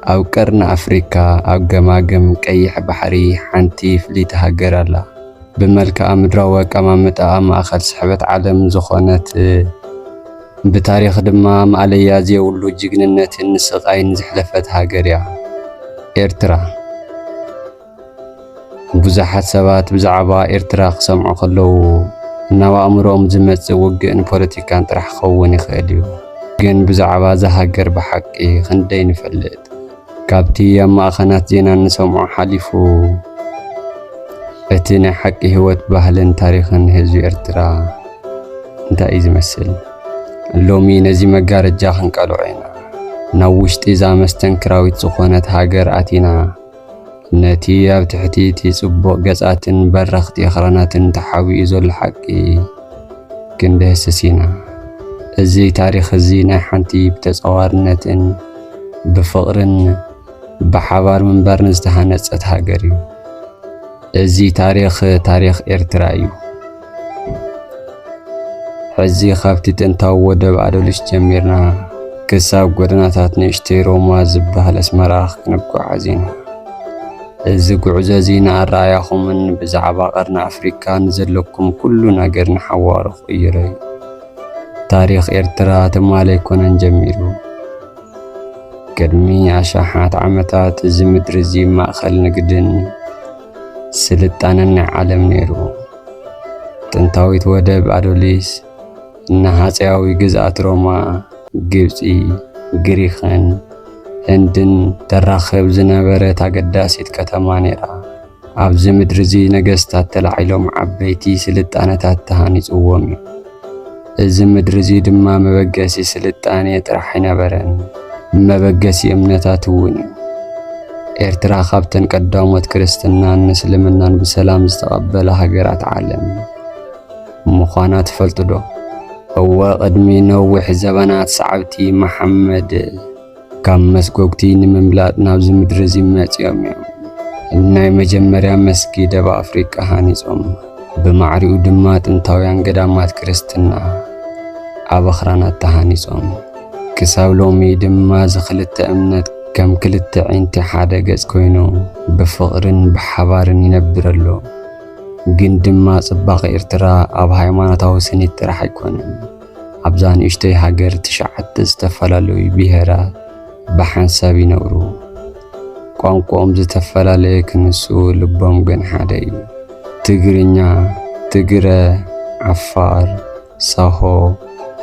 أو قرن أفريقيا أو جماجم قيح بحري حنتي فليت هجرلا بملك أمدرا وكمامت أخذ سحبة عالم زخونت بتاريخ دمام عليا زي ولو جيجننة النسقين زحلفت هاجريا إرترا بزحت سبات بزعبا إرترا سمعوا خلو نوا أمرهم زمت وجن بوليتيكان طرح خوني خاليو جن بزعبا زهاجر بحقي خندين فلت كابتي يما أخنات زينا نسمع حليفو اتنا حقي هوت بهلن تاريخن هزو إرترا انت ايز مسل اللومي نزي مقار جاخن قالو عينا نوشت إذا مستنكراويت زخونت هاجر أتينا نتي أب تحتي تصبو قصات برختي أخرانات تحاوي إزو الحقي كنده سسينا ازي تاريخ الزينة حنتي بتصوارنة بفقرن بحوار من برنز تهانت هاجريو ازي تاريخ إرترايو حزي خافتي تنتاو ودب عدولش جميرنا كساب قدناتات نشتي روما زبها الاسمراخ كنبقو عزينا ازي قعزازينا الرأياخم من بزعبا قرنا أفريقيا نزلكم كل ناقر نحوارخ إيري تاريخ إرترا تمالي كونن جميلو قدمي عشاحات عمتات ازي مدرزي مأخل نقدن سلطاننا عالم نيرو تنتاويت ودب عدوليس نهاتياوي جزءات روما جبسي جريخن هندن تراخب زنبرة تقداسيت كتمانيرا عبز مدرزي نقستات تلعيلوم عبيتي سلطانتات تهانيس اوامي از مدرزي دما مبقاسي سلطاني ترحينا برن مبقاسي امنتات وني إرترا خابتن قدامت كريستنان نسلمنان بسلام استقبل هجرات عالم مخانات فلتدو هو قدمي نوح زبنات صعبتي محمد كم مسكوكتي نمملات نابز مدرزي ماتيوم الناي مجمريا مسكيدة بأفريقيا هانيزوم بمعريو دمات انتاويان قدامات كريستنا عبخرانات تهانيزوم كساولومي دما زخلت امنت كم كلت عينتي حادة قز كوينو بفقرن بحبارن ينبرلو جن دما صباق إرترا أب هايمانتاو سنيت رح يكونن عبزان اشتي هاجر تشعت استفلالو بيهرا بحنساب ينورو قوم زتفلالي كنسو لبام جن حادي تجرينيا تجرى عفار ساهو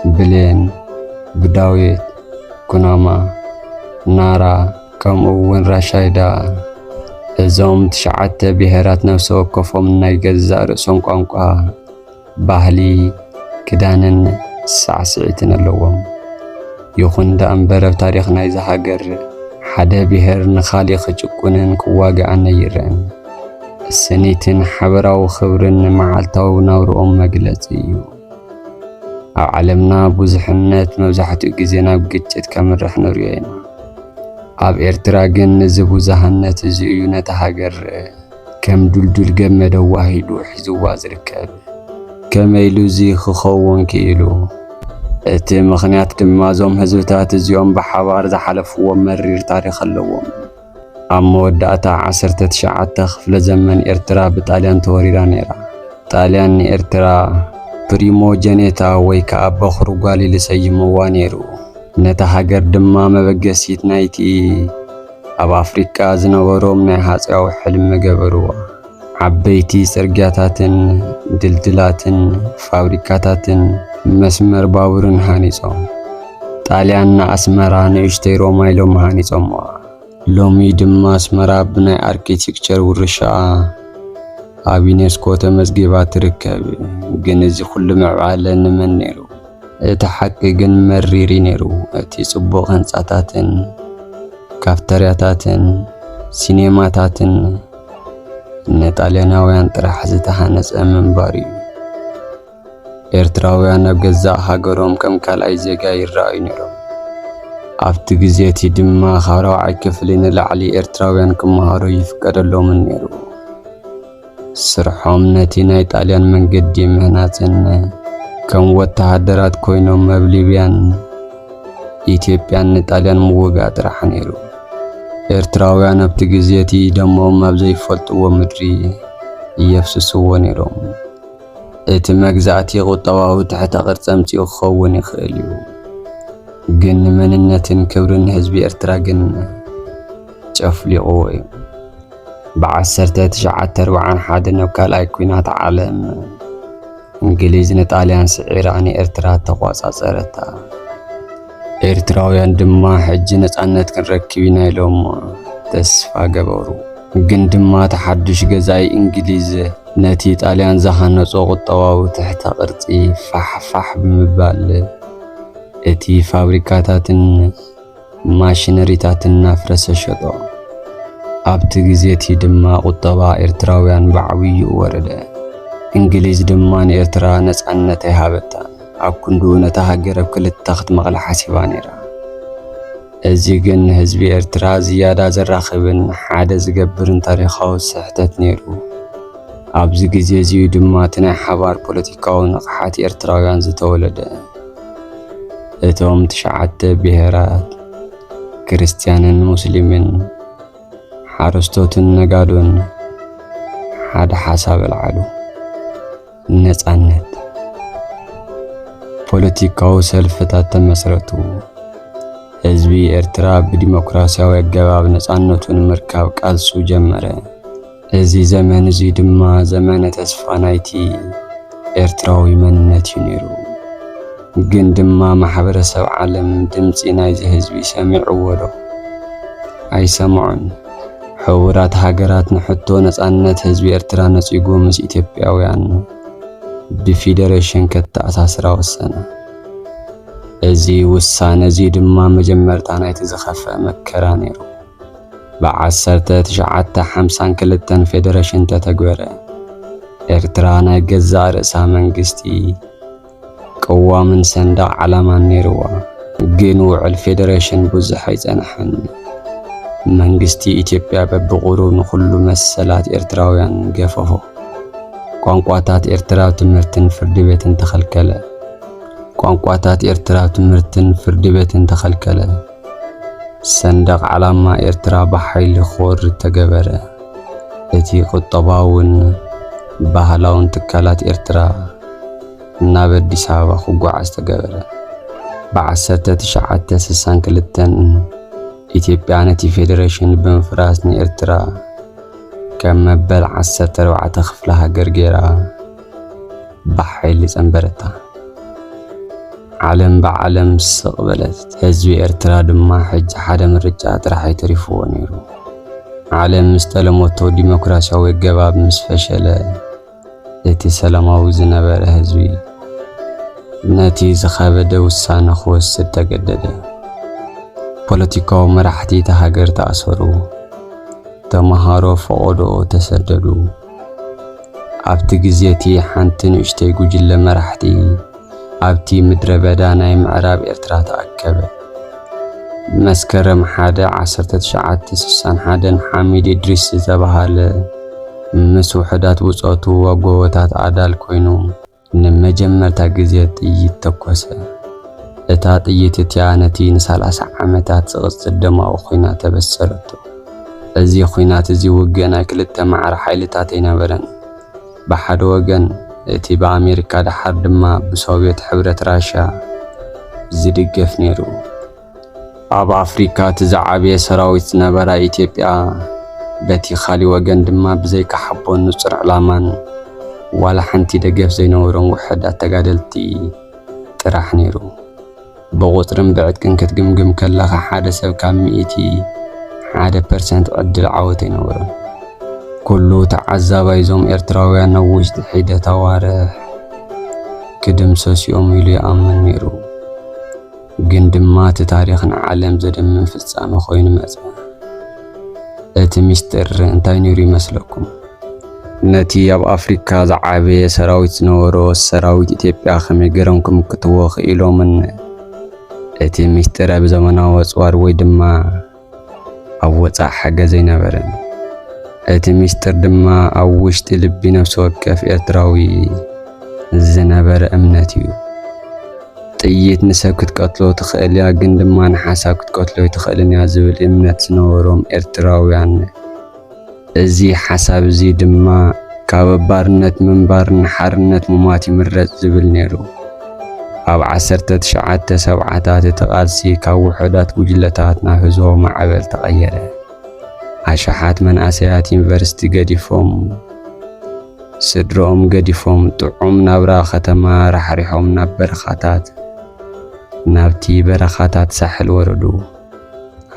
بلين بداويت كناما نارا كم أون رشايدا الزوم تشعت بهرات نفسه كفهم نيجزا رأسهم قانقا باهلي كدانن سعسعتنا اللوم يخون دا أنبرب تاريخ نايزا هاجر حدا بهر نخالي خجقونن كواقع نيرن السنيتن حبرا وخبرن معالتاو نورؤم مقلتيو عالمنا بوزحنات موزحتو جزينا بقجت كامرح نورينا أب إرترا جن زبو زهنت زيونة هاجر كم دول جمد واحد حزوا زركب كم يلوزي خخون كيلو ات مخنيات دمازوم هزوتات زيوم بحوار زحلف ومرير تاريخ اللوم أما ودعتا عسرت تشعت خفل زمن إرترا بطاليان توريرا نيرا طاليان إرترا بريمو جنيتا ويكا أبا خروقالي لسيمو وانيرو نتا هاجر دما مبقسيت نايتي أب أفريقيا زنوروم نايهات أو حلم مقبروا عبيتي سرقاتاتن دلدلاتن فابريكاتاتن مسمر باورن هانيصوم طاليان أسمرا نيشتي رومايلوم هانيصوم لومي دما أسمرا بناي أركيتكتشر ورشا أب يونسكو تمزجبات ركب جنزي كل معالن من نيرو تحققن مريري نيرو اتي صبوغ هنساتاتن كافترياتاتن سينيماتاتن نطالياناويان طرح زتهانس امن باري إرتراويان بجزاء هاجروم كم كالاي زيغا يرأي نيرو أفت جزيتي دما خاراوعي كفلين العلي إرتراويان كمهارو يفقدلو من نيرو سرحوم نتي ناي طاليان من قدي مهناتن كم وتهدرات كوينوم مبليبيان إثيوبيان طاليان موغا طرح نيرو ኤርትራውያን ኣብቲ ግዜቲ ደሞም ኣብ ዘይፈልጥዎ ምድሪ እየፍስስዎ ነይሮም። እቲ መግዛእቲ ቁጠባዊ ትሕተ ቅርፂ ኣምፂኡ ክኸውን ይኽእል እዩ፣ ግን መንነትን ክብርን ህዝቢ ኤርትራ ግን ጨፍሊቕዎ እዩ። ብ1941 ናብ ካልኣይ ኩናት ዓለም እንግሊዝ ንጣልያን ስዒራ ንኤርትራ ተቆጻጸረታ። ኤርትራውያን ድማ ሕጂ ነፃነት ክንረክብ ኢና ኢሎም ተስፋ ገበሩ። ግን ድማ ተሓድሽ ገዛኢ እንግሊዝ ነቲ ጣልያን ዝሃነጾ ቁጠባዊ ትሕተ ቅርፂ ፋሕፋሕ ብምባል እቲ ፋብሪካታትን ማሽነሪታትን ናፍረሰ ሸጦ። ኣብቲ ግዜቲ ድማ ቁጠባ ኤርትራውያን ብዓብዪ ወረደ። እንግሊዝ ድማ ንኤርትራ ነፃነት ኣይሃበታ። ኣብ ክንዱ ነታ ሃገር ኣብ ክልተ ክትመቕላ ሓሲባ ነይራ። እዚ ግን ህዝቢ ኤርትራ ዝያዳ ዘራኽብን ሓደ ዝገብርን ታሪኻዊ ስሕተት ነይሩ። ኣብዚ ግዜ እዚኡ ድማ እቲ ናይ ሓባር ፖለቲካዊ ንቕሓት ኤርትራውያን ዝተወለደ። እቶም 9 ብሄራት ክርስቲያንን ሙስሊምን ሓረስቶትን ነጋዶን ሓደ ሓሳብ ኣልዓሉ፣ ነፃነት። ፖለቲካዊ ሰልፍታት ተመስረቱ። ህዝቢ ኤርትራ ብዲሞክራሲያዊ ኣገባብ ነፃነቱን ምርካብ ቃልሱ ጀመረ። እዚ ዘመን እዚ ድማ ዘመነ ተስፋ ናይቲ ኤርትራዊ መንነት እዩ ነይሩ። ግን ድማ ማሕበረሰብ ዓለም ድምፂ ናይዚ ህዝቢ ሰሚዕዎ ዶ? ኣይሰምዑን። ሕቡራት ሃገራት ንሕቶ ነፃነት ህዝቢ ኤርትራ ነፂጉ ምስ ኢትዮጵያውያን ብፌደሬሽን ከተኣሳስራ ወሰነ። እዚ ውሳነ እዚ ድማ መጀመርታ ናይቲ ዝኸፍአ መከራ ነይሩ። ብ1952 ፌደሬሽን ተተግበረ። ኤርትራ ናይ ገዛእ ርእሳ መንግስቲ ቅዋምን ሰንደቕ ዓላማን ነይርዋ። ግን ውዕል ፌደሬሽን ብዙሕ ኣይጸንሐን። መንግስቲ ኢትዮጵያ በብቑሩ ንኹሉ መሰላት ኤርትራውያን ገፈፎ። ቋንቋታት ኤርትራ ትምህርትን ፍርዲ ቤትን ተኸልከለ። ቋንቋታት ኤርትራ ትምህርትን ፍርዲ ቤትን ተኸልከለ። ሰንደቕ ዓላማ ኤርትራ ብሓይሊ ክወርድ ተገበረ። እቲ ቁጠባውን ባህላውን ትካላት ኤርትራ ናብ ኣዲስ ኣበባ ክጓዓዝ ተገበረ። ብ1962 ኢትዮጵያ ነቲ ፌደሬሽን ብምፍራስ ንኤርትራ ከም መበል 14 ክፍለ ሃገር ገይራ ብሓይሊ ጸንበረታ። ዓለም ብዓለም ስቕ በለት። ህዝቢ ኤርትራ ድማ ሕጂ ሓደ ምርጫ ጥራሕ ኣይተሪፍዎ ነይሩ። ዓለም ምስ ተለመቶ ዲሞክራሲያዊ ኣገባብ ምስ ፈሸለ እቲ ሰላማዊ ዝነበረ ህዝቢ ነቲ ዝኸበደ ውሳነ ክወስድ ተገደደ። ፖለቲካዊ መራሕቲ እቲ ሃገር ተኣሰሩ። ተመሃሮ ፈቆዶ ተሰደዱ። ኣብቲ ግዜቲ ሓንቲ ንእሽተይ ጉጅለ መራሕቲ ኣብቲ ምድረ በዳ ናይ ምዕራብ ኤርትራ ተኣከበ። መስከረም 1961 ሓሚድ ኢድሪስ ዝተባሃለ ምስ ውሕዳት ውፀቱ ወጎቦታት ኣዳል ኮይኑ ንመጀመርታ ግዜ ጥይት ተኮሰ። እታ ጥይት እትያ ነቲ ን30 ዓመታት ዝቕፅል ደማዊ ኩናት ተበሰረቶ። እዚ ኩናት እዚ ውግእ ናይ ክልተ ማዕረ ሓይልታት ኣይነበረን። ብሓደ ወገን እቲ በኣሜሪካ ድሓር ድማ ብሶቪየት ሕብረት ራሽያ ዝድገፍ ነይሩ። ኣብ ኣፍሪካ እቲ ዝዓበየ ሰራዊት ዝነበራ ኢትዮጵያ በቲ ካሊእ ወገን ድማ ብዘይካ ሓቦን ንጹር ዕላማን ዋላ ሓንቲ ደገፍ ዘይነበሮም ውሕዳት ተጋደልቲ ጥራሕ ነይሩ። ብቁጥርን ብዕጥቅን ክትግምግም ከለኻ ሓደ ሰብ ካብ 100% ዕድል ዓወት ኣይነበሮን። ኩሉ ተዓዛባይ ዞም ኤርትራውያን ኣብ ውሽጢ ሒደት ኣዋርሕ ክድምሰስዮም ኢሉ ይኣምን ነይሩ። ግን ድማ እቲ ታሪኽ ንዓለም ዘደምም ፍጻመ ኮይኑ መጽ። እቲ ምስጢር እንታይ ነይሩ ይመስለኩም? ነቲ ኣብ ኣፍሪካ ዝዓበየ ሰራዊት ዝነበሮ ሰራዊት ኢትዮጵያ ከመይ ገይሮም ክትዎ ክኢሎምን እቲ ምስጢር ኣብ ዘመናዊ ኣጽዋር ወይ ድማ ኣብ ወጻእ ሓገዝ ኣይነበረን። እቲ ምስጢር ድማ ኣብ ውሽጢ ልቢ ነፍሲ ወከፍ ኤርትራዊ ዝነበረ እምነት እዩ። ጥይት ንሰብ ክትቀትሎ ትኽእል እያ ግን ድማ ንሓሳብ ክትቀትሎ ይትኽእልን እያ ዝብል እምነት ዝነበሮም ኤርትራውያን እዚ ሓሳብ እዚ ድማ ካብ ባርነት ምንባር ንሓርነት ምሟት ይምረጽ ዝብል ነይሩ። ኣብ 1970ታት እቲ ቃልሲ ካብ ውሑዳት ጉጅለታት ናብ ህዝባዊ ማዕበል ተቐየረ። ኣሽሓት መናእሰያት ዩኒቨርሲቲ ገዲፎም ስድሮኦም ገዲፎም ጥዑም ናብራ ከተማ ራሕሪሖም ናብ በረኻታት ናብቲ በረኻታት ሳሕል ወረዱ።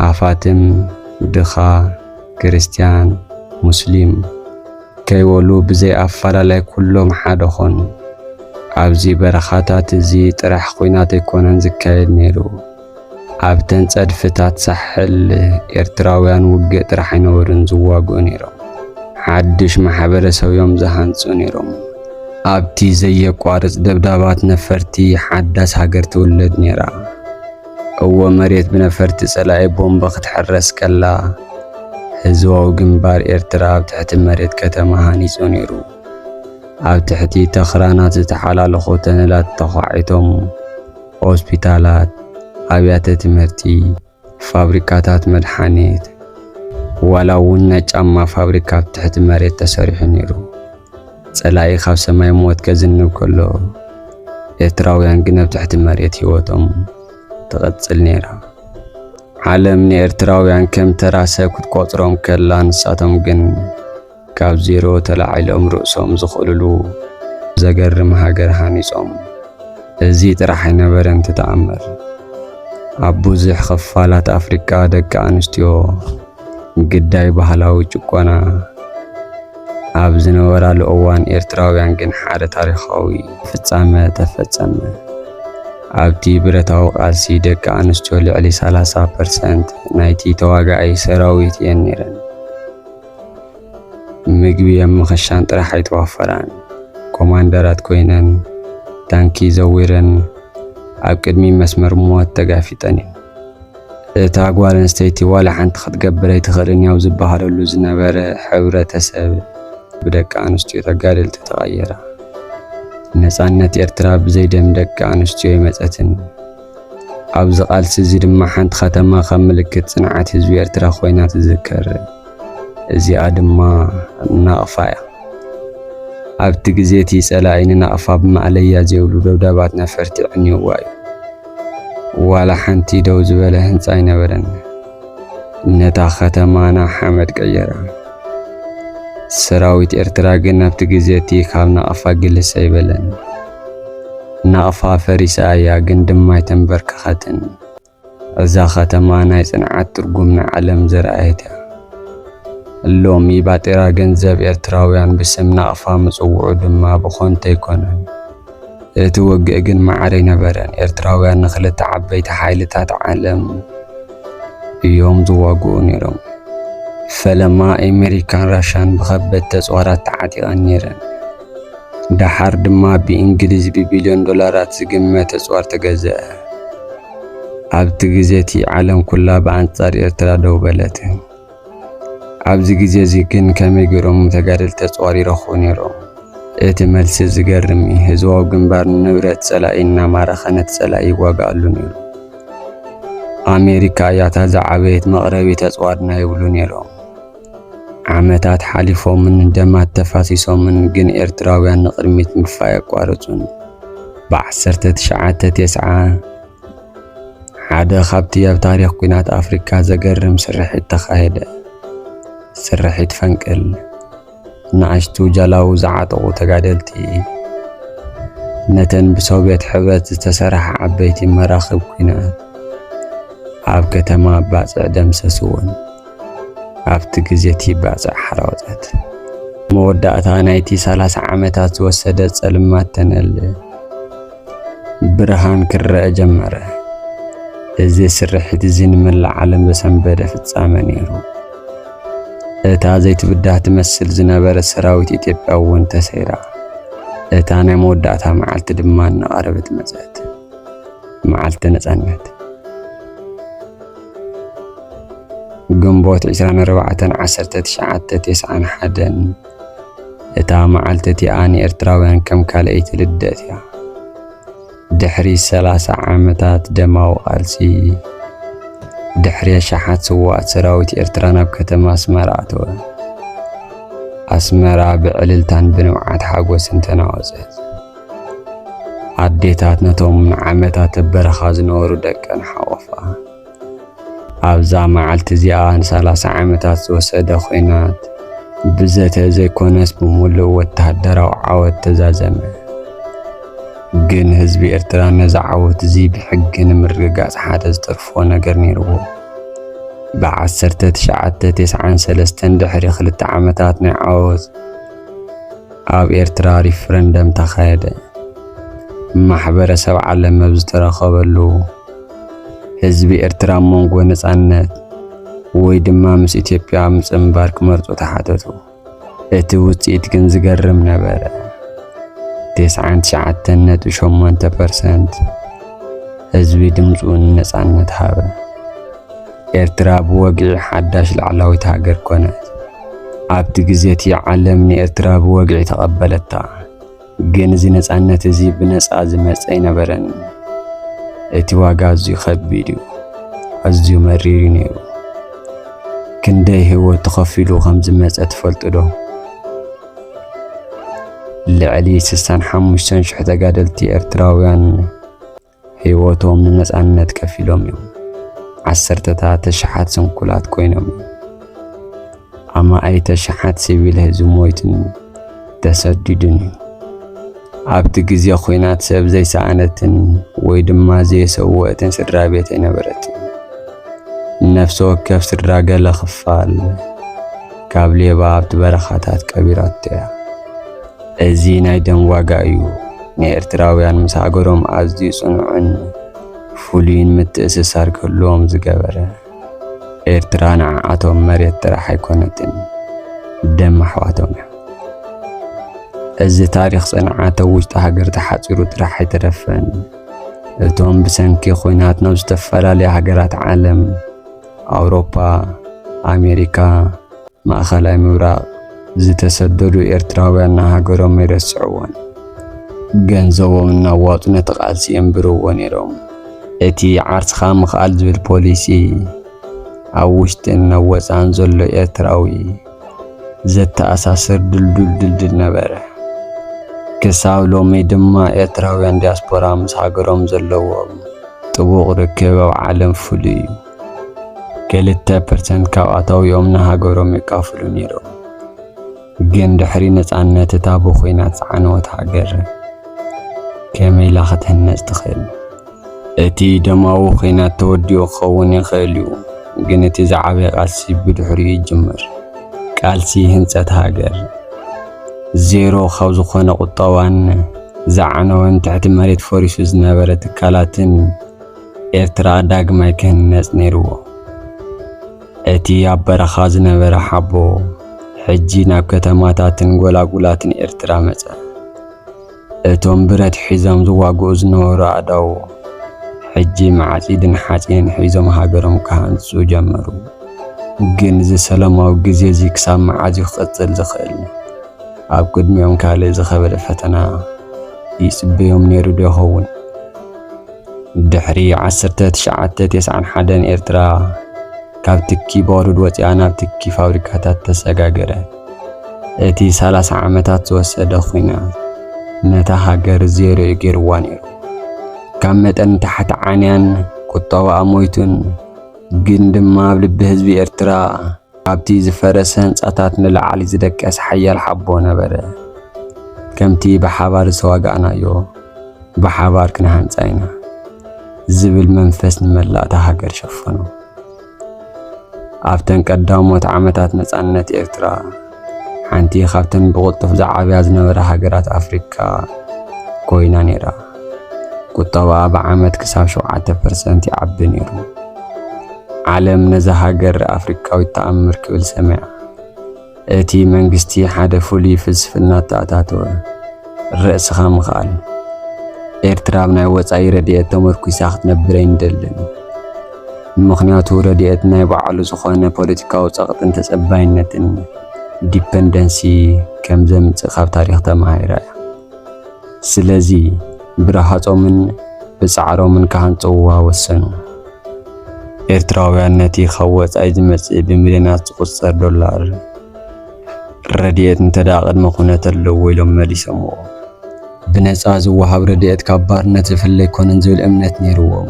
ሃፋትም ድኻ ክርስቲያን ሙስሊም ከይወሉ ብዘይ ኣፈላላይ ኩሎም ሓደ ኾኑ። ኣብዚ በረኻታት እዚ ጥራሕ ኩናት ኣይኮነን ዝካየድ ነይሩ። ኣብተን ጸድፍታት ሳሕል ኤርትራውያን ውግእ ጥራሕ ኣይነበሩን ዝዋግኡ ነይሮም። ሓድሽ ማሕበረሰብ እዮም ዝሃንጹ ነይሮም። ኣብቲ ዘየቋርጽ ደብዳባት ነፈርቲ ሓዳስ ሃገር ትውለድ ነይራ። እወ መሬት ብነፈርቲ ጸላኢ ቦምባ ክትሕረስ ከላ ህዝባዊ ግንባር ኤርትራ ኣብ ትሕቲ መሬት ከተማ ሃኒጹ ነይሩ። ኣብ ትሕቲ ተኽራናት ዝተሓላለኹ ተነላት ተዃዒቶም ሆስፒታላት፣ ኣብያተ ትምህርቲ፣ ፋብሪካታት መድሓኒት ዋላ እውን ናይ ጫማ ፋብሪካ ኣብ ትሕቲ መሬት ተሰሪሑ ነይሩ። ጸላኢ ካብ ሰማይ ሞት ከዝንብ ከሎ ኤርትራውያን ግን ኣብ ትሕቲ መሬት ህይወቶም ትቕጽል ነይራ። ዓለም ንኤርትራውያን ከም ተራ ሰብ ክትቆጽሮም ከላ ንሳቶም ግን ካብ ዜሮ ተላዒሎም ርእሶም ዝኽእልሉ ዘገርም ሃገር ሃኒጾም። እዚ ጥራሕ ኣይነበረን ትተኣምር። ኣብ ብዙሕ ክፋላት ኣፍሪቃ ደቂ ኣንስትዮ ግዳይ ባህላዊ ጭቆና ኣብ ዝነበራሉ እዋን ኤርትራውያን ግን ሓደ ታሪኻዊ ፍጻመ ተፈጸመ። ኣብቲ ብረታዊ ቃልሲ ደቂ ኣንስትዮ ልዕሊ 30% ናይቲ ተዋጋኢ ሰራዊት እየን ነይረን። ምግቢ የምኽሻን ጥራሕ ኣይተዋፈራን። ኮማንደራት ኮይነን ታንኪ ዘዊረን ኣብ ቅድሚ መስመር ሞት ተጋፊጠን እየን። እታ ጓል ኣንስተይቲ ዋላ ሓንቲ ክትገብር ኣይትኽእልን ያው ዝበሃለሉ ዝነበረ ሕብረተሰብ ብደቂ ኣንስትዮ ተጋደልቲ ተቐየራ። ነፃነት ኤርትራ ብዘይደም ደቂ ኣንስትዮ ይመፀትን። ኣብዚ ቃልሲ እዚ ድማ ሓንቲ ከተማ ከም ምልክት ጽንዓት ህዝቢ ኤርትራ ኮይና ትዝከር። እዚኣ ድማ ናቕፋ እያ። ኣብቲ ግዜ እቲ ጸላኢ ንናቕፋ ብማዕለያ ዘይብሉ ደብዳባት ነፈርቲ ዕንይዋ እዩ። ዋላ ሓንቲ ደው ዝበለ ህንፃ ኣይነበረን። ነታ ከተማ ናብ ሓመድ ቀየራ። ሰራዊት ኤርትራ ግን ኣብቲ ግዜ እቲ ካብ ናቕፋ ግልስ ኣይበለን። ናቕፋ ፈሪሳ እያ ግን ድማ ኣይተንበርክኸትን። እዛ ከተማ ናይ ጽንዓት ትርጉም ንዓለም ዘረኣየት እያ። ሎሚ ባጤራ ገንዘብ ኤርትራውያን ብስም ናቕፋ ምጽውዑ ድማ ብኾንተ ኣይኮነን። እቲ ውግእ ግን ማዕረ ኣይነበረን። ኤርትራውያን ንኽልተ ዓበይቲ ሓይልታት ዓለም እዮም ዝዋግኡ ነይሮም። ፈለማ ኣሜሪካን ራሻን ብኸበድቲ ተጽዋራት ተዓጢቐን ነይረን። ዳሓር ድማ ብእንግሊዝ ብቢልዮን ዶላራት ዝግመት ተጽዋር ተገዝአ። ኣብቲ ግዜ እቲ ዓለም ኩላ ብኣንጻር ኤርትራ ደው በለት። ኣብዚ ግዜ እዚ ግን ከመይ ገይሮም ተጋደልቲ ተጽዋር ይረኽቡ ነይሮም? እቲ መልሲ ዝገርም እዩ። ህዝባዊ ግንባር ንብረት ጸላኢ እናማረኸ ነቲ ጸላኢ ይዋጋኣሉ ነይሩ። ኣሜሪካ እያ እታ ዝዓበየት መቕረቢ ተጽዋርና ይብሉ ነይሮም። ዓመታት ሓሊፎምን ደማት ተፋሲሶምን ግን ኤርትራውያን ንቕድሚት ምድፋይ ኣቋረጹን። ብ1990 ሓደ ካብቲ ኣብ ታሪኽ ኩናት ኣፍሪካ ዘገርም ስርሒት ተኻየደ። ስርሒት ፈንቅል። ንኣሽቱ ጃላው ዝዓጠቑ ተጋደልቲ ነተን ብሶቪየት ሕብረት ዝተሰርሐ ዓበይቲ መራኽብ ኩናት ኣብ ከተማ ባፅዕ ደምሰስዎን። ኣብቲ ግዜ እቲ ባፅዕ ሓራወፀት። መወዳእታ ናይቲ 30 ዓመታት ዝወሰደ ጸልማት ተነልእ። ብርሃን ክረአ ጀመረ። እዚ ስርሒት እዚ ንመላእ ዓለም ዘሰንበደ ፍጻመ ነይሩ። እታ ዘይትብዳህ ትመስል ዝነበረ ሰራዊት ኢትዮጵያ እውን ተሰይራ። እታ ናይ መወዳእታ መዓልቲ ድማ እናቐረበት መጽአት። መዓልቲ ነፃነት ግንቦት 24 1991 እታ መዓልቲ እቲኣ ንኤርትራውያን ከም ካልአይቲ ልደት እያ። ድሕሪ 30 ዓመታት ደማዊ ቃልሲ ድሕሪ ሸሓት ስዋኣት ሰራዊት ኤርትራ ናብ ከተማ ኣስመራ ኣተወ። ኣስመራ ብዕልልታን ብንውዓት ሓጎስን ተናወፀት። ኣዴታት ነቶም ዓመታት በረኻ ዝነበሩ ደቀን ሓቆፋ። ኣብዛ መዓልቲ እዚኣ ን30 ዓመታት ዝወሰደ ኹናት ብዘተ ዘይኮነስ ብምሉእ ወተሃደራዊ ዓወት ተዛዘመ። ግን ህዝቢ ኤርትራ ነዚ ዓወት እዚ ብሕጊ ንምርግጋጽ ሓደ ዝተርፎ ነገር ነይርዎ። ብ1993 ድሕሪ 2 ዓመታት ናይ ዓወት ኣብ ኤርትራ ሪፍረንደም ተኻየደ። ማሕበረሰብ ዓለም ኣብ ዝተረኸበሉ ህዝቢ ኤርትራ መንጎ ነጻነት ወይ ድማ ምስ ኢትዮጵያ ምጽምባር ክመርጹ ተሓተቱ። እቲ ውጽኢት ግን ዝገርም ነበረ። 99.8% ህዝቢ ድምፁ ነጻነት ሃበ። ኤርትራ ብወግዒ ሓዳሽ ላዕላዊት ሃገር ኮነት። ኣብቲ ግዜ እቲ ዓለም ንኤርትራ ብወግዒ ተቐበለታ። ግን እዚ ነጻነት እዚ ብነጻ ዝመጸ ኣይነበረን። እቲ ዋጋ ኣዝዩ ከቢድ እዩ፣ ኣዝዩ መሪር ነይሩ። ክንደይ ህይወት ተኸፊሉ ከም ዝመጸ ትፈልጡ ዶ? ልዕሊ 65,000 ተጋደልቲ ኤርትራውያን ህይወቶም ንነጻነት ከፊሎም እዮም። 10 ሽሓት ስንኩላት ኮይኖም ኣማኣይተ ሽሓት ሲቪል ህዝቢ ሞይትን ተሰዲድን እዩ። ኣብቲ ግዜ ኹናት ሰብ ዘይሰኣነትን ወይ ድማ ዘይሰውእትን ስድራ ቤት ኣይነበረትን። ነፍሲ ወከፍ ስድራ ገለ ክፋል ካብ ሌባ ኣብቲ በረኻታት ቀቢራቶ እያ። እዚ ናይ ደም ዋጋ እዩ ንኤርትራውያን ምስ ሃገሮም ኣዝዩ ጽኑዕን ፍሉይን ምትእስሳር ክህልዎም ዝገበረ። ኤርትራ ንዓኣቶም መሬት ጥራሕ ኣይኮነትን፣ ደም ኣሕዋቶም እያ። እዚ ታሪኽ ጽንዓት ኣብ ውሽጢ ሃገር ተሓፂሩ ጥራሕ ኣይተረፈን። እቶም ብሰንኪ ኹናት ናብ ዝተፈላለየ ሃገራት ዓለም ኣውሮፓ፣ ኣሜሪካ፣ ማእኸላይ ምብራቕ ዝተሰደዱ ኤርትራውያን ንሃገሮም ይረስዕዎን ገንዘቦም እናዋጡ ነቲ ቃልሲ የንብርዎ ነይሮም። እቲ ዓርስኻ ምኽኣል ዝብል ፖሊሲ ኣብ ውሽጥን ናብ ወፃን ዘሎ ኤርትራዊ ዘተኣሳስር ድልድል ነበረ። ክሳብ ሎሚ ድማ ኤርትራውያን ዲያስፖራ ምስ ሃገሮም ዘለዎም ጥቡቕ ርክብ ኣብ ዓለም ፍሉይ እዩ። 2% ካብ ኣታዊኦም ንሃገሮም ይካፍሉ ነይሮም። ግን ድሕሪ ነጻነት እታ ብኹናት ዝዓነወት ሃገር ከመይ ኢላ ክትህነጽ ትኽእል? እቲ ደማዊ ኹናት ተወዲኡ ክኸውን ይኽእል እዩ። ግን እቲ ዝዓበየ ቃልሲ ብድሕሪኡ ይጅምር። ቃልሲ ህንጸት ሃገር ዜሮ ካብ ዝኾነ ቁጠባን ዝዓነወን ትሕቲ መሬት ፈሪሱ ዝነበረ ትካላትን ኤርትራ ዳግማይ ክህነጽ ነይርዎ። እቲ ኣብ በረኻ ዝነበረ ሓቦ ሕጂ ናብ ከተማታትን ጎላጉላትን ኤርትራ መጸ። እቶም ብረት ሒዞም ዝዋግኡ ዝነበሩ ኣእዳው ሕጂ ማዕጺድን ሓጺንን ሒዞም ሃገሮም ክሃንጹ ጀመሩ። ግን እዚ ሰላማዊ ግዜ እዚ ክሳብ መዓዝ ክቕጽል ዝኽእል? ኣብ ቅድሚኦም ካልእ ዝኸበደ ፈተና ይጽበዮም ነይሩ ዶ ይኸውን? ድሕሪ 1991 ኤርትራ ካብ ትኪ ባሩድ ወፂኣ ናብ ትኪ ፋብሪካታት ተሰጋገረት። እቲ 30 ዓመታት ዝወሰደ ኹናት ነታ ሃገር ዜሮ ገይርዋ ነይሩ። ካብ መጠን ታሕቲ ዓንያን ቁጠባኣ ሞይቱን ግን ድማ ኣብ ልቢ ህዝቢ ኤርትራ ኣብቲ ዝፈረሰ ህንጻታት ንላዕሊ ዝደቀስ ሓያል ሓቦ ነበረ። ከምቲ ብሓባር ዝተዋጋእናዮ ብሓባር ክንሃንጻ ኢና ዝብል መንፈስ ንመላእታ ሃገር ሸፈኑ። ኣብተን ቀዳሞት ዓመታት ነጻነት ኤርትራ ሓንቲ ካብተን ብቕልጡፍ ዝዓብያ ዝነበራ ሃገራት ኣፍሪካ ኮይና ነይራ። ቁጠባኣ ብዓመት ክሳብ 7% ይዓቢ ነይሩ። ዓለም ነዛ ሃገር ኣፍሪካዊት ተኣምር ክብል ሰሚዓ። እቲ መንግስቲ ሓደ ፍሉይ ፍልስፍና ተኣታተወ፣ ርእስኻ ምኽኣል። ኤርትራ ብናይ ወፃኢ ረድኤት ተመርኩሳ ክትነብር ኣይንደልን። ምኽንያቱ ረድኤት ናይ ባዕሉ ዝኾነ ፖለቲካዊ ጸቕጥን ተጸባይነትን ዲፐንደንሲ ከም ዘምጽእ ካብ ታሪኽ ተማሂራ እያ። ስለዚ ብረሃጾምን ብጻዕሮምን ካህንጽውዋ ወሰኑ። ኤርትራውያን ነቲ ካብ ወጻኢ ዝመጽእ ብሚልዮናት ዝቝጸር ዶላር ረድኤት እንተዳቐድመ ኩነት ኣለዎ ኢሎም መሊሶምዎ። ብነጻ ዝወሃብ ረድኤት ካብ ባርነት ዝፍለ ኣይኮነን ዝብል እምነት ነይርዎም።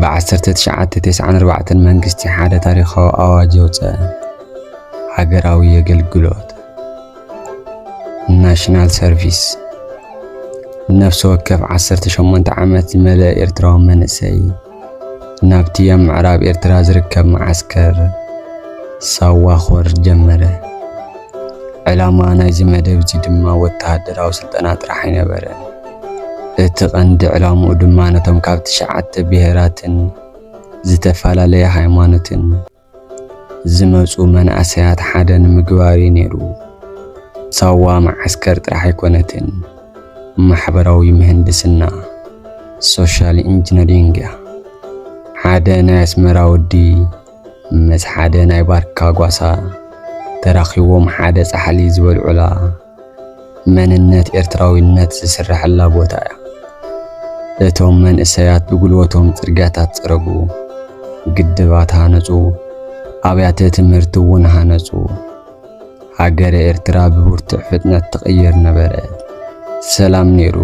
ብ1994 መንግስቲ ሓደ ታሪኻዊ ኣዋጅ የውፅአ። ሃገራዊ የገልግሎት ናሽናል ሰርቪስ ነፍሲ ወከፍ 18 ዓመት ዝመልአ ኤርትራዊ መንእሰይ ናብቲ ኣብ ምዕራብ ኤርትራ ዝርከብ ማዓስከር ሳዋ ክወርድ ጀመረ። ዕላማ ናይዚ መደብ እዚ ድማ ወተሃደራዊ ስልጠና ጥራሕ ኣይነበረን። እቲ ቀንዲ ዕላምኡ ድማ ነቶም ካብ 9 ብሄራትን ዝተፈላለየ ሃይማኖትን ዝመፁ መናእሰያት ሓደ ንምግባር ነይሩ። ሳዋ ማዓስከር ጥራሕ ኣይኮነትን፣ ማሕበራዊ ምህንድስና ሶሻል ኢንጂነሪንግ ሓደ ናይ ኣስመራ ወዲ ምስ ሓደ ናይ ባርካ ጓሳ ተራኺቦም ሓደ ጻሕሊ ዝበልዑላ መንነት ኤርትራዊነት ዝስርሐላ ቦታ እያ። እቶም መንእሰያት ብጉልበቶም ጽርግያታት ጽረጉ፣ ግድባት ሃነጹ፣ ኣብያተ ትምህርቲ እውን ሃነጹ። ሃገረ ኤርትራ ብብርቱዕ ፍጥነት ትቕየር ነበረት። ሰላም ነይሩ፣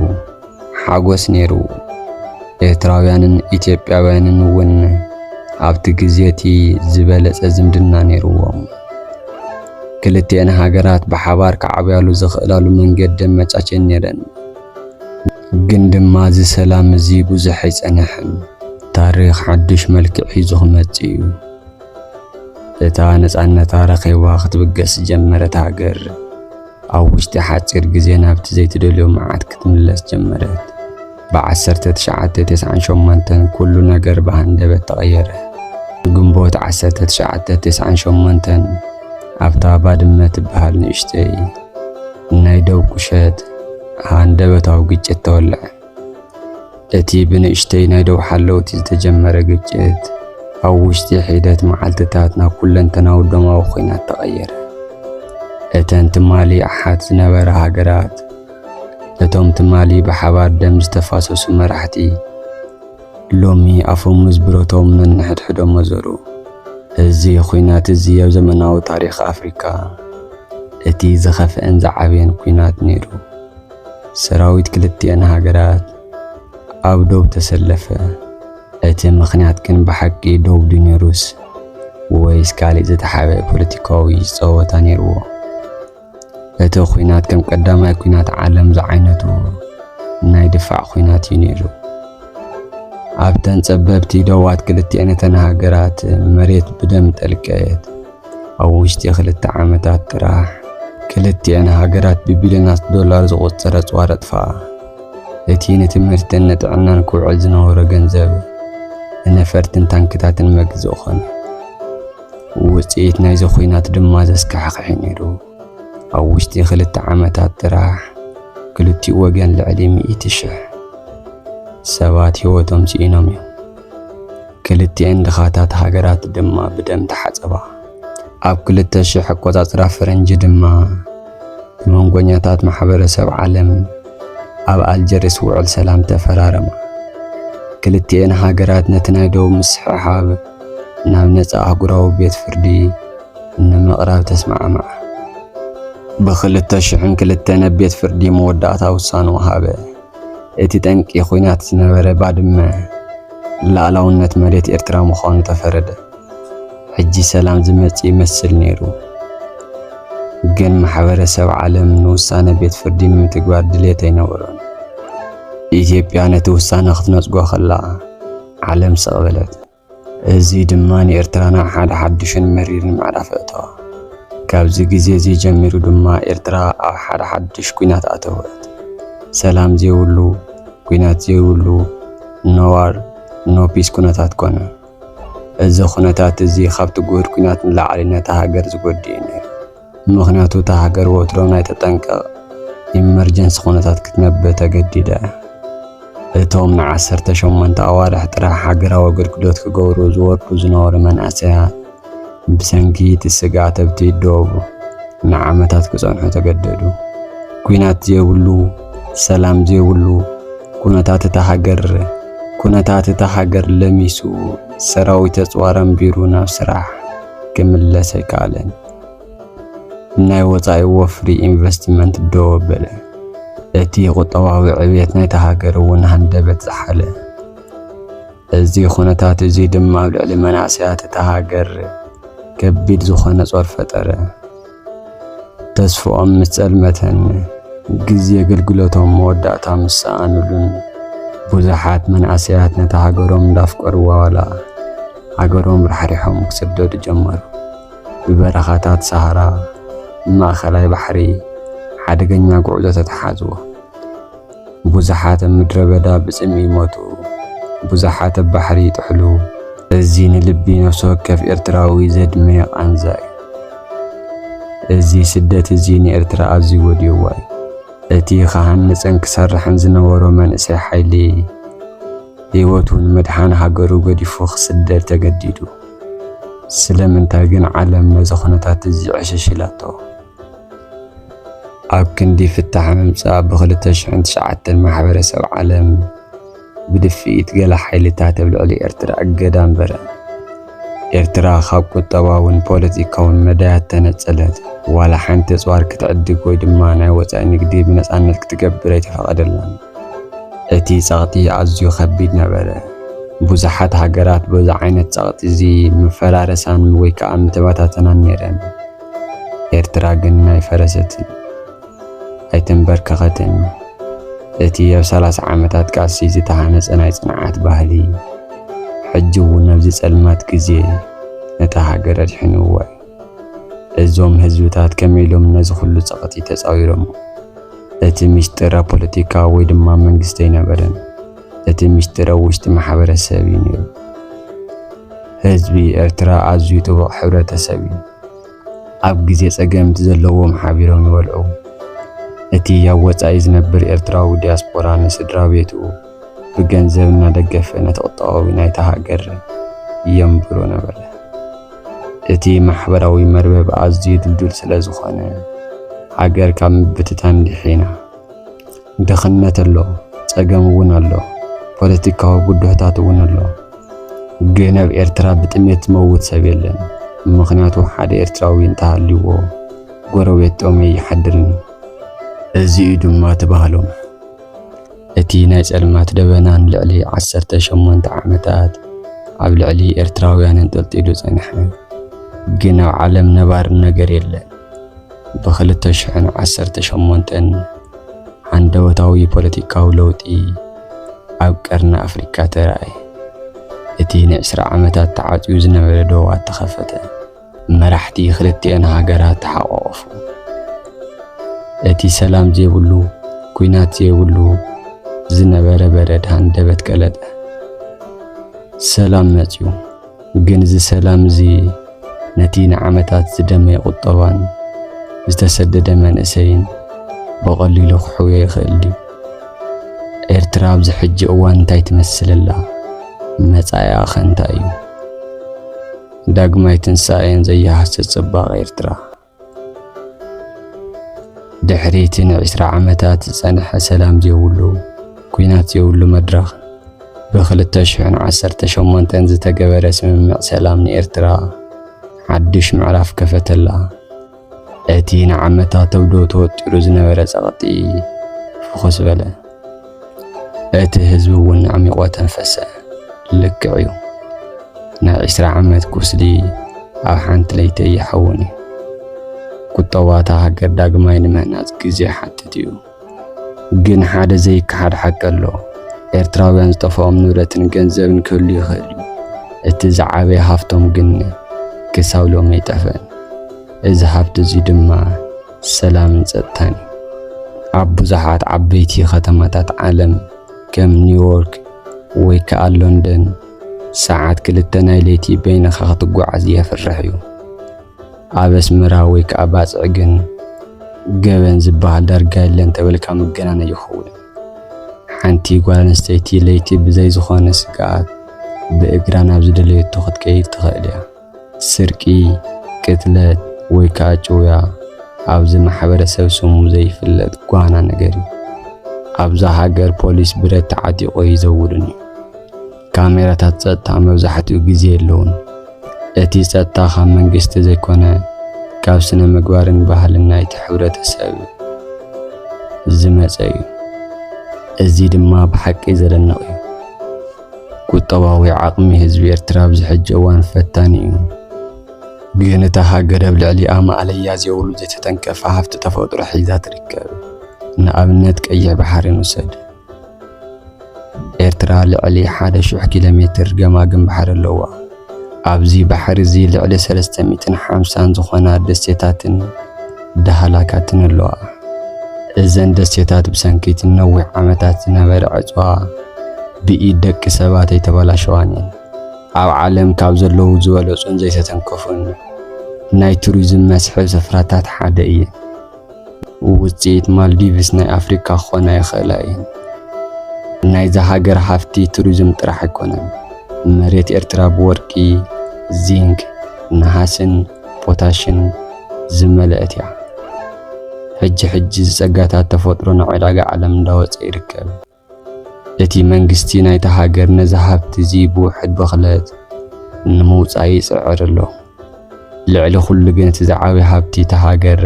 ሓጎስ ነይሩ። ኤርትራውያንን ኢትዮጵያውያንን እውን ኣብቲ ግዜቲ ዝበለጸ ዝምድና ነይርዎም። ክልቲአን ሃገራት ብሓባር ክዓብያሉ ዝኽእላሉ መንገዲ መቻቸን ነይረን። ግን ድማ እዚ ሰላም እዚ ብዙሕ ኣይጸንሕን። ታሪኽ ሓድሽ መልክዕ ሒዙ ክመጽእ እዩ። እታ ነጻነታ ረኺባ ክትብገስ ጀመረት ሃገር ኣብ ውሽጢ ሓፂር ግዜ ናብቲ ዘይትደልዮ መዓት ክትምለስ ጀመረት። ብ1998 ኩሉ ነገር ብሃንደበት ተቐየረ። ግንቦት 1998 ኣብታ ባድመ ትበሃል ንእሽተይ ናይ ደው ቁሸት ሃንደበታዊ ግጭት ተወልዐ። እቲ ብንእሽተይ ናይ ደው ሓለውቲ ዝተጀመረ ግጭት ኣብ ውሽጢ ሒደት መዓልትታት ናብ ኩለንተናዊ ደማዊ ኹናት ተቐየረ። እተን ትማሊ ኣሓት ዝነበራ ሃገራት እቶም ትማሊ ብሓባር ደም ዝተፋሰሱ መራሕቲ ሎሚ ኣፎሙዝ ብረቶም ነንሕድሕዶም መዘሩ። እዚ ኹናት እዚ ኣብ ዘመናዊ ታሪኽ ኣፍሪካ እቲ ዝኸፍአን ዝዓብየን ኲናት ነይሩ። ሰራዊት ክልቲአን ሃገራት ኣብ ደው ተሰለፈ። እቲ ምኽንያት ግን ብሓቂ ደው ዱ ነይሩስ ወይስ ካልእ ዝተሓበአ ፖለቲካዊ ፀወታ ነይርዎ? እቲ ኹናት ከም ቀዳማይ ኲናት ዓለም ዝዓይነቱ ናይ ድፋዕ ኹናት እዩ ነይሩ። ኣብተን ጸበብቲ ደዋት ክልቲአን እተን ሃገራት መሬት ብደም ጠልቀት። ኣብ ውሽጢ 2 ዓመታት ጥራሕ ክልቲአን ሃገራት ብቢልዮናት ዶላር ዝቝጸረ ጽዋር ኣጥፍኣ። እቲ ንትምህርትን ንጥዕናን ክውዕል ዝነበሮ ገንዘብ ንነፈርትን ታንክታትን መግዝእ ኾነ። ውጽኢት ናይዚ ኹናት ድማ ዘስካሕክሕ ነይሩ። ኣብ ውሽጢ 2 ዓመታት ጥራሕ ክልቲኡ ወገን ልዕሊ 100,000 ሰባት ሕይወቶም ሲኢኖም እዮም። ክልቲአን ድኻታት ሃገራት ድማ ብደም ተሓጸባ። ኣብ 2000 ኣቆጻጽራ ፈረንጂ ድማ ብመንጎኛታት ማሕበረሰብ ዓለም ኣብ ኣልጀርስ ውዕል ሰላም ተፈራረማ። ክልቲአን ሃገራት ነቲ ናይ ደቡብ ምስሕሓብ ናብ ነጻ ኣህጉራዊ ቤት ፍርዲ ንምቕራብ ተስማዕምዓ። ብ2002 ቤት ፍርዲ መወዳእታ ውሳነ ወሃበ። እቲ ጠንቂ ኹናት ዝነበረ ባድመ ላዕላውነት መሬት ኤርትራ ምዃኑ ተፈረደ። ሕጂ ሰላም ዝመጽእ ይመስል ነይሩ። ግን ማሕበረሰብ ዓለም ንውሳነ ቤት ፍርዲ ንምትግባር ድሌት ኣይነበሮን። ኢትዮጵያ ነቲ ውሳነ ክትነጽጎ ኸላ ዓለም ሰቕበለት። እዚ ድማ ንኤርትራ ናብ ሓደ ሓድሽን መሪርን ምዕራፍ እተዋ። ካብዚ ግዜ እዚ ጀሚሩ ድማ ኤርትራ ኣብ ሓደ ሓድሽ ኲናት ኣተወት። ሰላም ዘይብሉ ኲናት ዘይብሉ ኖዋር ኖፒስ ኩነታት ኮነ። እዚ ኩነታት እዚ ካብቲ ጉህድ ኲናት ንላዕሊ ነታ ሃገር ዝጐድእ ነይሩ። ምኽንያቱ እታ ሃገር ወትሮ ናይ ተጠንቀቕ ኢመርጀንሲ ኩነታት ክትነብር ተገዲዳ። እቶም ን18 ኣዋርሕ ጥራሕ ሃገራዊ ኣገልግሎት ክገብሩ ዝወርዱ ዝነበሩ መናእሰያት ብሰንኪ እቲ ስጋኣት ኣብቲ ይደወቡ ንዓመታት ክጸንሑ ተገደዱ። ኲናት ዘይብሉ ሰላም ዘይብሉ ኩነታት እታ ሃገር ኩነታት እታ ሃገር ለሚሱ ሰራዊት ተጽዋረን ቢሩ ናብ ስራሕ ክምለስ ኣይከኣለን። ናይ ወፃኢ ወፍሪ ኢንቨስትመንት ደው በለ። እቲ ቁጠባዊ ዕብየት ናይታ ሃገር እውን ሃንደበት ዝሓለ። እዚ ኩነታት እዚ ድማ ኣብ ልዕሊ መናእሰያት እታ ሃገር ከቢድ ዝኾነ ጾር ፈጠረ። ተስፍኦም ምስ ጸልመተን ግዜ ኣገልግሎቶም መወዳእታ ምስ ሰኣኑሉን ብዙሓት መናእሰያት ነታ ሃገሮም እንዳፍቀርዋ ዋላ ሃገሮም ራሕሪሖም ክስደዱ ጀመሩ። ብበረኻታት ሰሃራ ማእኸላይ ባሕሪ ሓደገኛ ጉዕዞ ተተሓዝዎ። ብዙሓት ምድረ በዳ ብጽምኢ ይሞቱ፣ ብዙሓት ባሕሪ ይጥሕሉ። እዚ ንልቢ ነፍሲ ወከፍ ኤርትራዊ ዘድመየ ቃንዛ እዩ። እዚ ስደት እዚ ንኤርትራ ኣዝዩ ጎዲእዋ እዩ። እቲ ክሃንፅን ክሰርሕን ዝነበሮ መንእሰይ ሓይሊ ህይወቱን መድሓን ሃገሩ ገዲፉ ክስደድ ተገዲዱ። ስለምንታይ ግን ዓለም ነዚ ኩነታት እዚ ዕሸሽላቶ? ኣብ ክንዲ ፍታሕ ምምጻእ ብ2009 ማሕበረሰብ ዓለም ብድፍኢት ገለ ሓይልታት ኣብ ልዕሊ ኤርትራ እገዳ እምበረ። ኤርትራ ካብ ቁጠባውን ፖለቲካውን መዳያት ተነጸለት። ዋላ ሓንቲ እጽዋር ክትዕድግ ወይ ድማ ናይ ወፃኢ ንግዲ ብነጻነት ክትገብር ኣይተፈቐደላን። እቲ ጸቕጢ ኣዝዩ ከቢድ ነበረ። ብዙሓት ሃገራት በዚ ዓይነት ጸቕጢ እዚ ምፈራረሳን ወይ ከዓ ምተበታተናን ነይረን። ኤርትራ ግን ናይ ፈረሰትን ኣይተንበርከኸትን። እቲ ኣብ 30 ዓመታት ቃልሲ ዝተሃነጸ ናይ ጽንዓት ባህሊ ሕጂ እውን ኣብዚ ጸልማት ግዜ ነታ ሃገር ኣድሒንዋ እዩ። እዞም ህዝብታት ከመይ ኢሎም ነዚ ኩሉ ጸቕጢ ተጻዊሮም? እቲ ምስጢር ፖለቲካ ወይ ድማ መንግስቲ ኣይነበረን። እቲ ምስጢር ውሽጢ ማሕበረሰብ እዩ ነይሩ። ህዝቢ ኤርትራ ኣዝዩ ጥቡቕ ሕብረተሰብ እዩ። ኣብ ግዜ ጸገምቲ ዘለዎም ሓቢሮም ይበልዑ። እቲ ኣብ ወፃኢ ዝነብር ኤርትራዊ ዲያስፖራ ንስድራ ቤቱ ብገንዘብ እናደገፈ ነቲ ቁጠባዊ ናይታ ሃገር የንብሮ ነበረ። እቲ ማሕበራዊ መርበብ ኣዝዩ ድልዱል ስለ ዝኾነ ሃገር ካብ ምብትታን ድሒና። ድኽነት ኣሎ፣ ጸገም እውን ኣሎ፣ ፖለቲካዊ ጉድህታት እውን ኣሎ። ግን ኣብ ኤርትራ ብጥሜት ዝመውት ሰብ የለን። ምክንያቱ ሓደ ኤርትራዊ እንተሃልይዎ ጎረቤት ጦመ ይሓድርን። እዚ ድማ ተባህሎም እቲ ናይ ጸልማት ደበናን ልዕሊ 18 ዓመታት ኣብ ልዕሊ ኤርትራውያን እንጠልጢሉ ጸንሐ። ግን ኣብ ዓለም ነባር ነገር የለን። ብ2018 ሃንደበታዊ ፖለቲካዊ ለውጢ ኣብ ቀርኒ ኣፍሪካ ተራእየ። እቲ ን20 ዓመታት ተዓጽዩ ዝነበረ ደዋ ተኸፈተ። መራሕቲ ክልቲአን ሃገራት ተሓቋቐፉ። እቲ ሰላም ዘይብሉ ኩናት ዘይብሉ ዝነበረ በረድ ሃንደበት ቀለጠ። ሰላም መጽዩ። ግን እዚ ሰላም እዚ ነቲ ንዓመታት ዝደመየ ቁጠባን ዝተሰደደ መንእሰይን በቐሊሉ ክሕውዮ ይኽእል ድዩ? ኤርትራ ኣብዚ ሕጂ እዋን እንታይ ትመስለላ? መጻኢኣ ኸ እንታይ እዩ? ዳግማይ ትንሳኤን ዘይሃስስ ጽባቐ ኤርትራ። ድሕሪ እቲ ን20 ዓመታት ዝጸንሐ ሰላም ዘይብሉ ኩናት ዘይብሉ መድረኽ ብ2018 ዝተገበረ ስምምዕ ሰላም ንኤርትራ ሓድሽ ምዕራፍ ከፈተላ። እቲ ንዓመታት ተብዶ ተወጢሩ ዝነበረ ጸቕጢ ፍኹስ በለ። እቲ ህዝቢ እውን ዓሚቖ ተንፈሰ። ልክዕ እዩ። ናይ 20 ዓመት ቁስሊ ኣብ ሓንቲ ለይቲ ይሐውን እዩ። ቁጠባታ ሃገር ዳግማይ ንምህናጽ ግዜ ሓትት እዩ። ግን ሓደ ዘይከሓድ ሓቂ ኣሎ። ኤርትራውያን ዝጠፍኦም ንብረትን ገንዘብን ክህሉ ይኽእል እዩ። እቲ ዝዓበየ ሃፍቶም ግን ክሳውሎም ኣይጠፍአን። እዚ ሃብቲ እዚ ድማ ሰላምን ጸጥታን እዩ። ኣብ ብዙሓት ዓበይቲ ከተማታት ዓለም ከም ኒውዮርክ ወይ ከዓ ሎንደን ሰዓት 2 ናይ ለይቲ በይንኻ ክትጓዓዝ የፍርሕ እዩ። ኣብ ኣስመራ ወይ ከዓ ባጽዕ ግን ገበን ዝበሃል ዳርጋ የለን ተበልካ መገናነይ ይኸውን። ሓንቲ ጓል ኣንስተይቲ ለይቲ ብዘይ ዝኾነ ስግኣት ብእግራ ናብ ዝደለየቶ ክትከይድ ትኽእል እያ። ስርቂ፣ ቅትለት ወይ ከዓ ጭውያ ኣብዚ ማሕበረሰብ ስሙ ዘይፍለጥ ጓና ነገር እዩ። ኣብዛ ሃገር ፖሊስ ብረት ተዓጢቑ ይዘውርን እዩ። ካሜራታት ጸጥታ መብዛሕትኡ ግዜ የለውን። እቲ ጸጥታ ካብ መንግስቲ ዘይኮነ ካብ ስነ ምግባርን ባህልን ናይቲ ሕብረተሰብ ዝመጸ እዩ። እዚ ድማ ብሓቂ ዘደንቕ እዩ። ቁጠባዊ ዓቕሚ ህዝቢ ኤርትራ ኣብዚ ሕጂ እዋን ፈታኒ እዩ። ግን እታ ሃገር ኣብ ልዕሊኣ ማእለያ ዘይብሉ ዘይተተንከፈ ሃፍቲ ተፈጥሮ ሒዛ ትርከብ። ንኣብነት ቀይሕ ባሕሪ ንውሰድ። ኤርትራ ልዕሊ 1000 ኪሎ ሜትር ገማግም ባሕሪ ኣለዋ። ኣብዚ ባሕሪ እዚ ልዕሊ 350 ዝኾና ደሴታትን ዳህላካትን ኣለዋ። እዘን ደሴታት ብሰንኪት ነዊሕ ዓመታት ዝነበረ ዕፅዋ ብኢድ ደቂ ሰባት ኣይተበላሸዋን እየን። ኣብ ዓለም ካብ ዘለዉ ዝበለጹን ዘይተተንከፉን ናይ ቱሪዝም መስሕብ ስፍራታት ሓደ እየን። ውፅኢት ማልዲቭስ ናይ ኣፍሪካ ክኾና ይኽእላ እየን። ናይዛ ሃገር ሃፍቲ ቱሪዝም ጥራሕ ኣይኮነን። መሬት ኤርትራ ብወርቂ፣ ዚንክ፣ ነሃስን ፖታሽን ዝመልአት እያ። ሕጂ ዝጸጋታት ተፈጥሮ ናብ ዕዳጋ ዓለም እንዳወፀ ይርከብ። እቲ መንግስቲ ናይታ ሃገር ነዚ ሃብቲ እዚ ብውሕድ ብኽለት ንምውፃእ ይፅዕር ኣሎ። ልዕሊ ኩሉ ግን እቲ ዝዓበየ ሃብቲ እታ ሃገር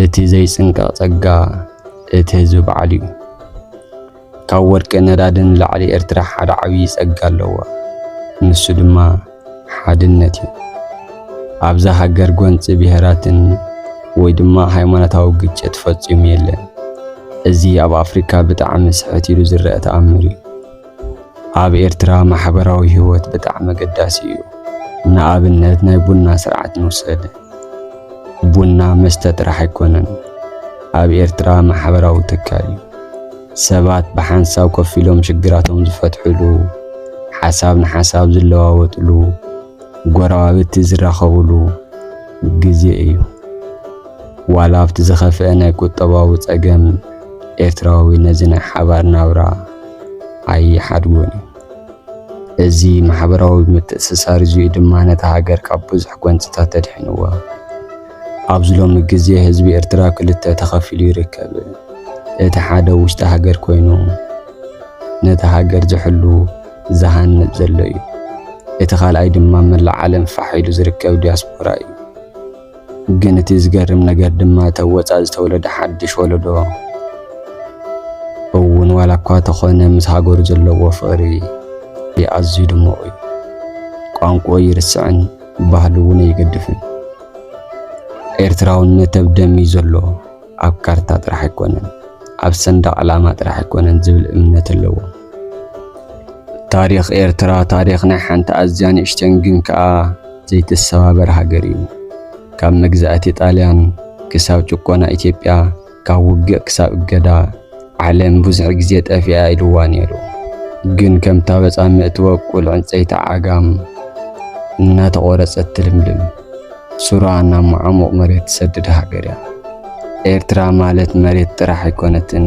እቲ ዘይፅንቀቕ ጸጋ እቲ ህዝቢ በዓል እዩ። ካብ ወርቂ ነዳድን ላዕሊ ኤርትራ ሓደ ዓብዪ ጸጋ ኣለዋ። ንሱ ድማ ሓድነት እዩ። ኣብዛ ሃገር ጎንፂ ብሄራትን ወይ ድማ ሃይማኖታዊ ግጭት ፈጺሙ የለን። እዚ ኣብ ኣፍሪካ ብጣዕሚ ስሕት ኢሉ ዝረአ ተኣምር እዩ። ኣብ ኤርትራ ማሕበራዊ ህይወት ብጣዕሚ ኣገዳሲ እዩ። ንኣብነት ናይ ቡና ስርዓት ንውሰድ። ቡና መስተ ጥራሕ ኣይኮነን። ኣብ ኤርትራ ማሕበራዊ ትካል እዩ። ሰባት ብሓንሳብ ኮፍ ኢሎም ሽግራቶም ዝፈትሕሉ፣ ሓሳብ ንሓሳብ ዝለዋወጥሉ፣ ጎረባብቲ ዝራኸብሉ ግዜ እዩ። ዋላ ኣብቲ ዝኸፍአ ናይ ቁጠባዊ ጸገም ኤርትራዊ ነዚ ናይ ሓባር ናብራ ኣይሓድጎን እዩ። እዚ ማሕበራዊ ምትእስሳር እዚኡ ድማ ነታ ሃገር ካብ ብዙሕ ጎንፅታት ተድሒንዋ። ኣብዚ ሎሚ ግዜ ህዝቢ ኤርትራ ክልተ ተኸፊሉ ይርከብ። እቲ ሓደ ውሽጢ ሃገር ኮይኑ ነታ ሃገር ዝሕሉ ዝሃንጽ ዘሎ እዩ። እቲ ካልኣይ ድማ መላእ ዓለም ፋሕ ኢሉ ዝርከብ ዲያስፖራ እዩ። ግን እቲ ዝገርም ነገር ድማ እቶም ወፃኢ ዝተወለደ ሓድሽ ወለዶ እውን ዋላ እኳ ተኾነ ምስ ሃገሩ ዘለዎ ፍቕሪ ኣዝዩ ድሙቕ እዩ። ቋንቋ ይርስዕን ባህሉ እውን ይገድፍን። ኤርትራውነት ኣብ ደሚ ዘሎ ኣብ ካርታ ጥራሕ ኣይኮነን፣ ኣብ ሰንደቕ ዓላማ ጥራሕ ኣይኮነን ዝብል እምነት ኣለዎ። ታሪኽ ኤርትራ ታሪኽ ናይ ሓንቲ ኣዝያ ንእሽተን ግን ከዓ ዘይተሰባበር ሃገር እዩ። ካብ መግዛእቲ ጣልያን ክሳብ ጭቆና ኢትዮጵያ፣ ካብ ውግእ ክሳብ እገዳ ዓለም ብዙሕ ግዜ ጠፊኣ ኢልዋ ነይሩ። ግን ከምታ በጻሚ እትወቁል ዕንፀይቲ ዓጋም እናተቆረፀት ትልምልም ሱራ ናብ ማዕሙቕ መሬት ትሰድድ ሃገር እያ። ኤርትራ ማለት መሬት ጥራሕ ኣይኮነትን።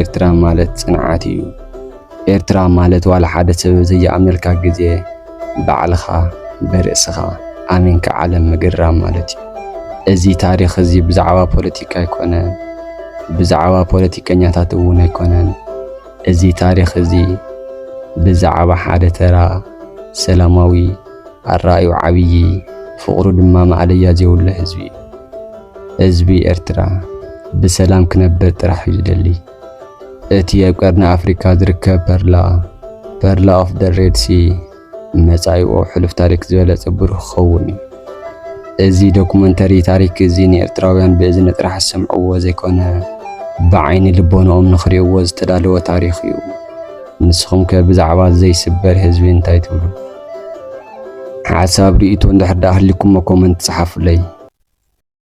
ኤርትራ ማለት ጽንዓት እዩ። ኤርትራ ማለት ዋላ ሓደ ሰብ ዘየኣምልካ ግዜ ባዕልኻ ብርእስኻ ኣሚንካ ዓለም ምግራም ማለት እዩ። እዚ ታሪኽ እዚ ብዛዕባ ፖለቲካ ኣይኮነን፣ ብዛዕባ ፖለቲከኛታት እውን ኣይኮነን። እዚ ታሪኽ እዚ ብዛዕባ ሓደ ተራ ሰላማዊ ኣራእዩ ዓብዪ ፍቕሩ ድማ ማዕለያ ዘይብሉ ህዝቢ እዩ። ህዝቢ ኤርትራ ብሰላም ክነብር ጥራሕ እዩ ዝደሊ። እቲ ኣብ ቀርኒ ኣፍሪካ ዝርከብ ፐርላ ኦፍ ደ ሬድ ሲ መጻኢኡ ሕሉፍ ታሪክ ዝበለጸ ብሩህ ክኸውን እዩ። እዚ ዶኩመንተሪ ታሪክ እዚ ንኤርትራውያን ብእዝኒ ጥራሕ ዝሰምዕዎ ዘይኮነ ብዓይኒ ልቦናኦም ንኽሪእዎ ዝተዳለወ ታሪኽ እዩ። ንስኹም ከ ብዛዕባ ዘይስበር ህዝቢ እንታይ ትብሉ? ሓሳብ ርእይቶ እንድሕር ዳ ሃሊኩም ኮመንት ጸሓፉለይ።